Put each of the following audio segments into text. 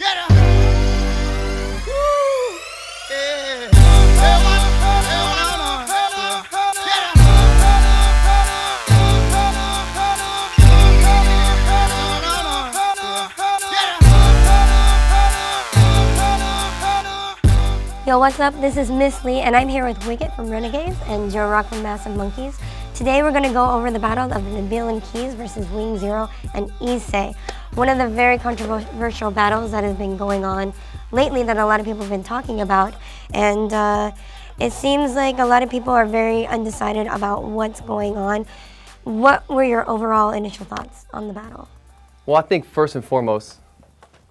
Get up. Woo. Yeah. Get up. Yo, what's up? This is MisLee, and I'm here with Wicket from Renegades and JoRawk from Massive Monkeys. Today we're going to go over the battle of Nabil Keyz versus Wingzero and Issei. One of the very controversial battles that has been going on lately that a lot of people have been talking about. And it seems like a lot of people are very undecided about what's going on. What were your overall initial thoughts on the battle? Well, I think first and foremost,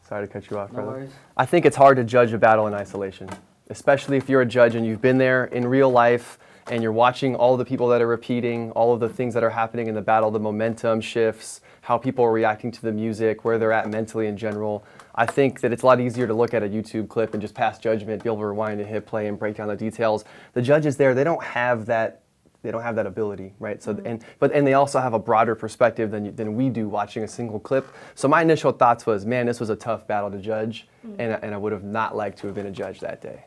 sorry to cut you off, brother. No worries. I think it's hard to judge a battle in isolation, especially if you're a judge and you've been there in real life and you're watching all the people that are repeating, all of the things that are happening in the battle, the momentum shifts, how people are reacting to the music, where they're at mentally in general. I think that it's a lot easier to look at a YouTube clip and just pass judgment, be able to rewind and hit play and break down the details. The judges there, they don't have that ability, right? So, and they also have a broader perspective than we do watching a single clip. So my initial thoughts was, man, this was a tough battle to judge, and I would have not liked to have been a judge that day.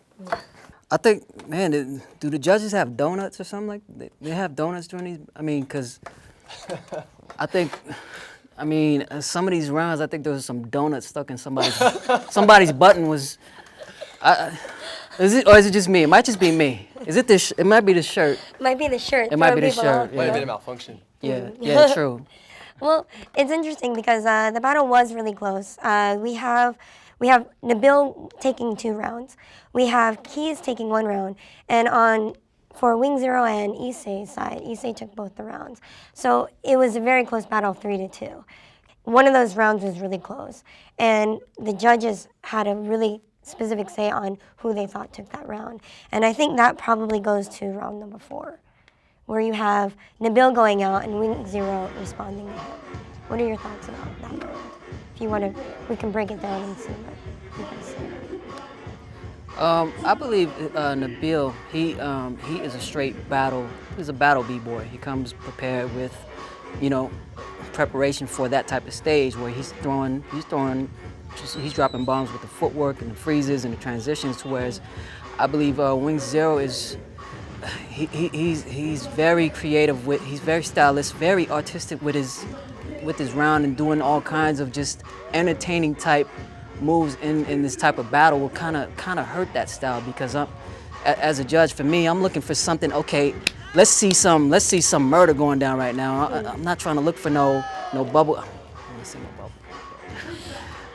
I think, man, do the judges have donuts or something like that? They have donuts during these? I mean, because I think, some of these rounds, I think there was some donuts stuck in somebody's button was, is it just me? It might just be me. Is it this? It might be the shirt. It might be the shirt. It might be the shirt. Might have been a malfunction. Yeah, yeah, true. Well, it's interesting because the battle was really close. We have Nabil taking 2 rounds. We have Keyz taking 1 round. And for Wingzero and Issei's side, Issei took both the rounds. So it was a very close battle, 3-2. One of those rounds was really close. And the judges had a really specific say on who they thought took that round. And I think that probably goes to round number 4, where you have Nabil going out and Wingzero responding to him. What are your thoughts about that round? If you want to, we can break it down and see what you can see. I believe Nabil, he is a straight battle. He's a battle b-boy. He comes prepared with, preparation for that type of stage where he's dropping bombs with the footwork and the freezes and the transitions. Whereas I believe Wingzero is, he's very creative he's very stylish, very artistic with his round and doing all kinds of just entertaining type moves in this type of battle will kind of hurt that style, because as a judge, for me, I'm looking for something. Okay, let's see some murder going down right now. I'm not trying to look for no bubble. I want to say no bubble.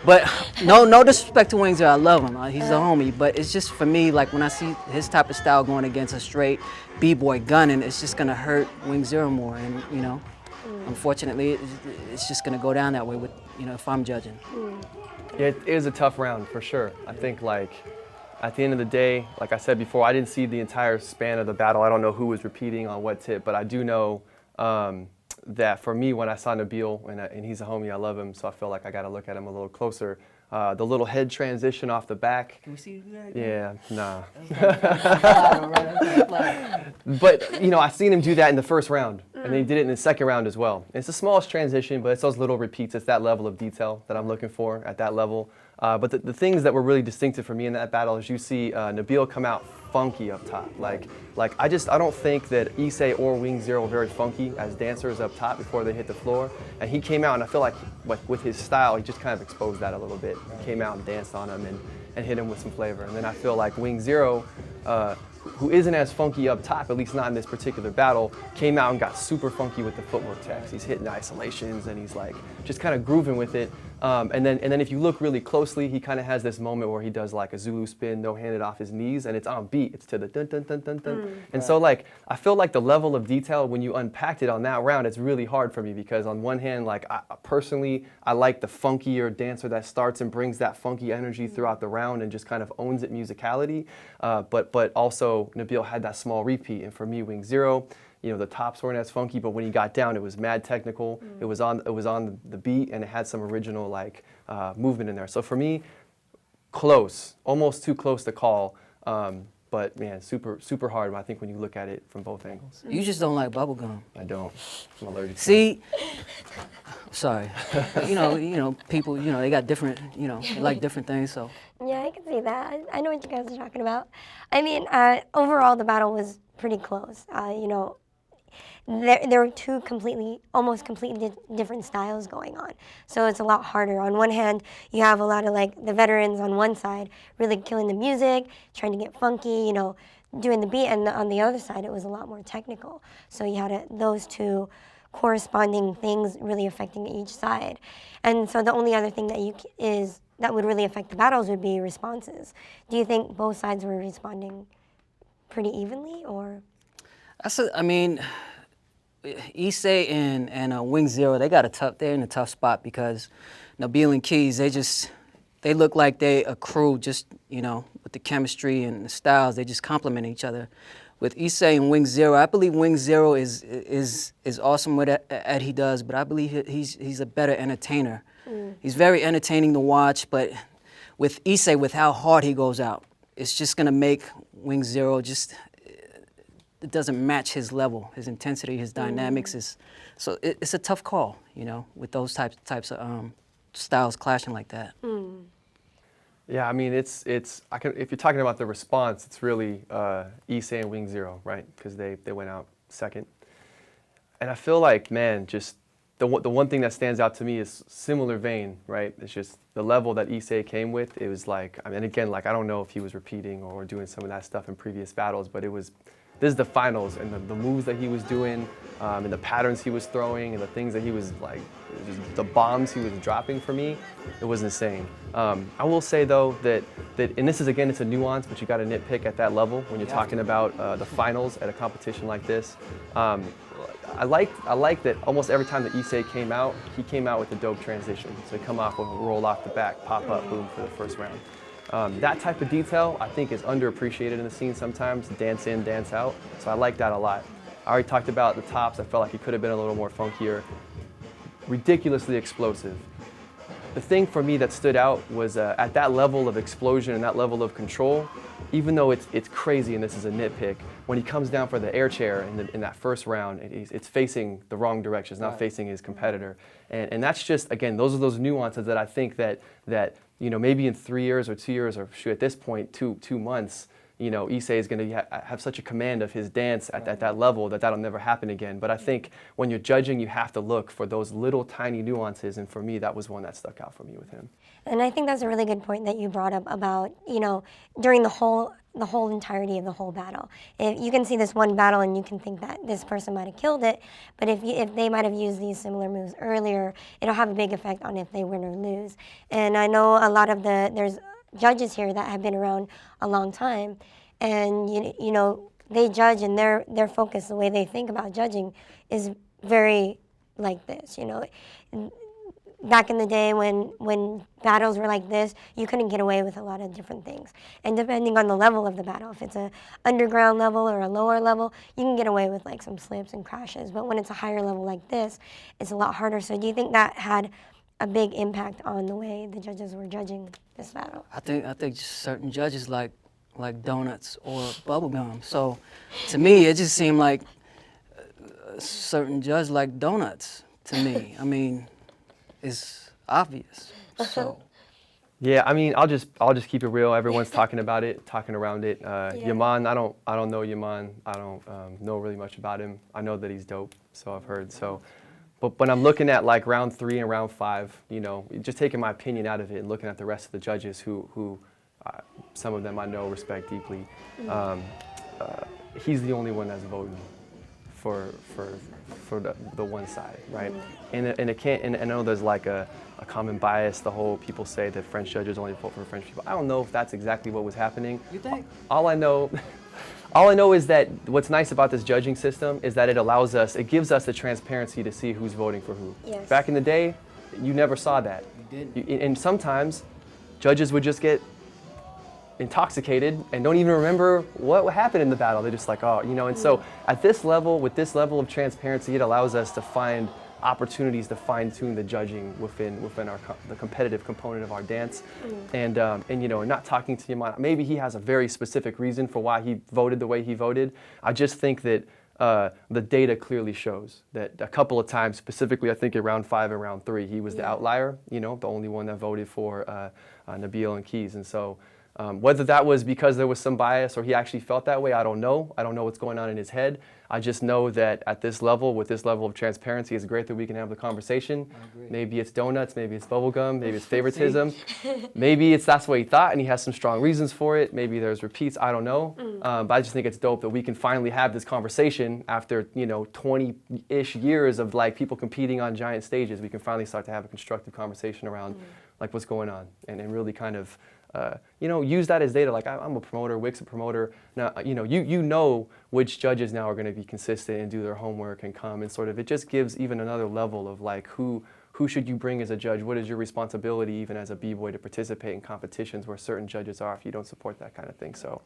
But no disrespect to Wingzero, I love him. He's a homie. But it's just for me, like when I see his type of style going against a straight b-boy gunning, it's just gonna hurt Wingzero more. And unfortunately, it's just gonna go down that way with if I'm judging. Yeah, it is a tough round for sure. I think at the end of the day, like I said before, I didn't see the entire span of the battle. I don't know who was repeating on what tip, but I do know that for me, when I saw Nabil, and he's a homie, I love him, so I feel like I got to look at him a little closer. The little head transition off the back. Can we see that? Yeah, nah. But I seen him do that in the first round, and then he did it in the second round as well. It's the smallest transition, but it's those little repeats. It's that level of detail that I'm looking for at that level. But the things that were really distinctive for me in that battle is you see Nabil come out funky up top. Like I don't think that Issei or Wingzero were very funky as dancers up top before they hit the floor. And he came out, and I feel like with his style, he just kind of exposed that a little bit. He came out and danced on him and hit him with some flavor. And then I feel like Wingzero, who isn't as funky up top, at least not in this particular battle, came out and got super funky with the footwork text. He's hitting isolations and he's like just kind of grooving with it. And then if you look really closely, he kind of has this moment where he does like a Zulu spin, no-handed off his knees, and it's on beat. It's to the dun dun dun dun dun. And so like I feel like the level of detail when you unpacked it on that round, it's really hard for me, because on one hand, like personally, I like the funkier dancer that starts and brings that funky energy throughout the round and just kind of owns it musicality. But also Nabil had that small repeat, and for me, Wingzero, the tops weren't as funky, but when he got down, it was mad technical. It was on the beat, and it had some original movement in there. So for me, close, almost too close to call. but man, super hard. I think when you look at it from both angles. You just don't like bubblegum. I don't. I'm allergic to See, sorry. you know, people, they got different, they like different things. So Yeah, I can see that. I know what you guys are talking about. I mean, overall, the battle was pretty close. There were two almost completely different styles going on. So it's a lot harder. On one hand, you have a lot of like the veterans on one side really killing the music, trying to get funky, doing the beat. And on the other side, it was a lot more technical. So you had those two corresponding things really affecting each side. And so the only other thing that would really affect the battles would be responses. Do you think both sides were responding pretty evenly, or? Issei and Wingzero, they're in a tough spot because Nabil and Keyz, they look like they a crew just, with the chemistry and the styles, they just complement each other. With Issei and Wingzero, I believe Wingzero is awesome at he does, but I believe he's a better entertainer. He's very entertaining to watch, but with Issei, with how hard he goes out, it's just gonna make Wingzero it doesn't match his level, his intensity, his dynamics. It's a tough call, with those types of styles clashing like that. Yeah, I mean, if you're talking about the response, it's really Issei and Wingzero, right? Because they went out second. And I feel like, man, just the one thing that stands out to me is similar vein, right? It's just the level that Issei came with. It was like, and again, I don't know if he was repeating or doing some of that stuff in previous battles, but this is the finals, and the moves that he was doing, and the patterns he was throwing, and the things that he was just the bombs he was dropping for me, it was insane. I will say though that and this is again, it's a nuance, but you got to nitpick at that level when you're talking about the finals at a competition like this. I like that almost every time that Issei came out, he came out with a dope transition. So he come off with a roll off the back, pop up, boom for the first round. That type of detail, I think, is underappreciated in the scene sometimes, dance in, dance out. So I like that a lot. I already talked about the tops. I felt like he could have been a little more funkier. Ridiculously explosive. The thing for me that stood out was at that level of explosion and that level of control, even though it's crazy and this is a nitpick, when he comes down for the air chair in that first round, it's facing the wrong direction. It's not facing his competitor. And that's just, again, those are those nuances that I think that maybe in 3 years or 2 years, or shoot, at this point, two months, Issei is going to have such a command of his dance at that level that'll never happen again. But I think when you're judging, you have to look for those little tiny nuances, and for me, that was one that stuck out for me with him. And I think that's a really good point that you brought up about, during the whole entirety of the whole battle. If you can see this one battle and you can think that this person might have killed it, but if they might have used these similar moves earlier, it'll have a big effect on if they win or lose. And I know a lot of there's judges here that have been around a long time, and they judge, and their focus, the way they think about judging, is very like this. Back in the day when battles were like this, you couldn't get away with a lot of different things. And depending on the level of the battle, if it's an underground level or a lower level, you can get away with like some slips and crashes. But when it's a higher level like this, it's a lot harder. So do you think that had a big impact on the way the judges were judging this battle? I think certain judges like donuts or bubblegum. So to me, it just seemed like certain judges like donuts to me. I mean, it's obvious. So. Yeah, I mean, I'll just keep it real. Everyone's talking about it, talking around it. Yaman, I don't know Yaman. I don't know really much about him. I know that he's dope, so I've heard. So, but when I'm looking at like round 3 and round 5, just taking my opinion out of it and looking at the rest of the judges who some of them I know, respect deeply. He's the only one that's voting for the one side, right? And it can't. And I know there's like a common bias. The whole people say that French judges only vote for French people. I don't know if that's exactly what was happening. You think? All I know is that what's nice about this judging system is that it gives us the transparency to see who's voting for who. Yes. Back in the day, you never saw that. You didn't. And sometimes judges would just get intoxicated and don't even remember what happened in the battle. They're just like, and so at this level, with this level of transparency, it allows us to find opportunities to fine-tune the judging within the competitive component of our dance, and you know, not talking to him on maybe he has a very specific reason for why he voted the way he voted. I just think that the data clearly shows that a couple of times, specifically I think in round 5 and round 3, he was the outlier, you know, the only one that voted for Nabil and Keyz. And so whether that was because there was some bias or he actually felt that way, I don't know. I don't know what's going on in his head. I just know that at this level, with this level of transparency, it's great that we can have the conversation. Maybe it's donuts, maybe it's bubblegum, maybe it's favoritism. Maybe that's what he thought and he has some strong reasons for it. Maybe there's repeats, I don't know. But I just think it's dope that we can finally have this conversation after, you know, 20-ish years of like people competing on giant stages. We can finally start to have a constructive conversation around like what's going on and really kind of you know, use that as data. Like I'm a promoter, Wick's a promoter. Now, you know, you know which judges now are going to be consistent and do their homework and come and sort of, it just gives even another level of like who should you bring as a judge? What is your responsibility even as a b-boy to participate in competitions where certain judges are if you don't support that kind of thing. So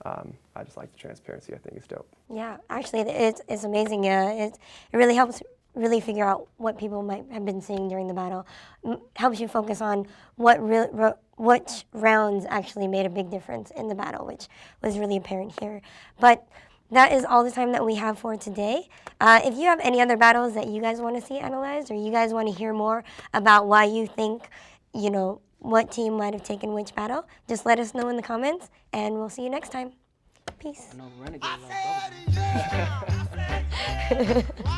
I just like the transparency. I think it's dope. Yeah, actually it's amazing. It really helps really figure out what people might have been seeing during the battle. Helps you focus on which rounds actually made a big difference in the battle, which was really apparent here. But that is all the time that we have for today. If you have any other battles that you guys want to see analyzed, or you guys want to hear more about why you think, you know, what team might have taken which battle, just let us know in the comments, and we'll see you next time. Peace. I said, yeah.